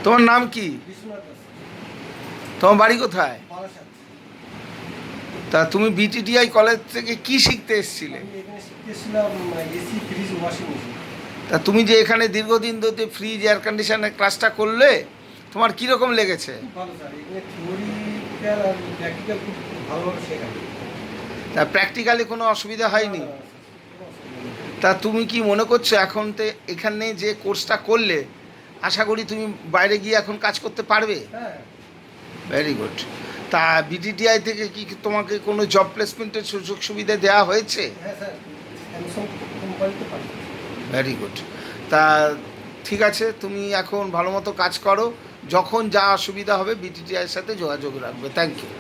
তোমার নাম কি? তোমার বাড়ি কোথায়? তা তুমি বিটিটিআই কলেজ থেকে কি শিখতে এসেছিলে? তা তুমি যে এখানে দীর্ঘদিন ধরে ফ্রিজ এয়ার কন্ডিশনের ক্লাসটা করলে, তোমার কীরকম লেগেছে? তা প্র্যাকটিক্যালি কোনো অসুবিধা হয়নি? তা তুমি কি মনে করছো এখন এখানে যে কোর্সটা করলে আশা করি তুমি বাইরে গিয়ে এখন কাজ করতে পারবে? Very good. তা বিটিটিআই থেকে কি তোমাকে কোনো জব প্লেসমেন্টের সুযোগ সুবিধা দেওয়া হয়েছে? Very good. তা ঠিক আছে, তুমি এখন ভালো মতো কাজ করো, যখন যা অসুবিধা হবে বিটিটিআইয়ের সাথে যোগাযোগ রাখবে। Thank you.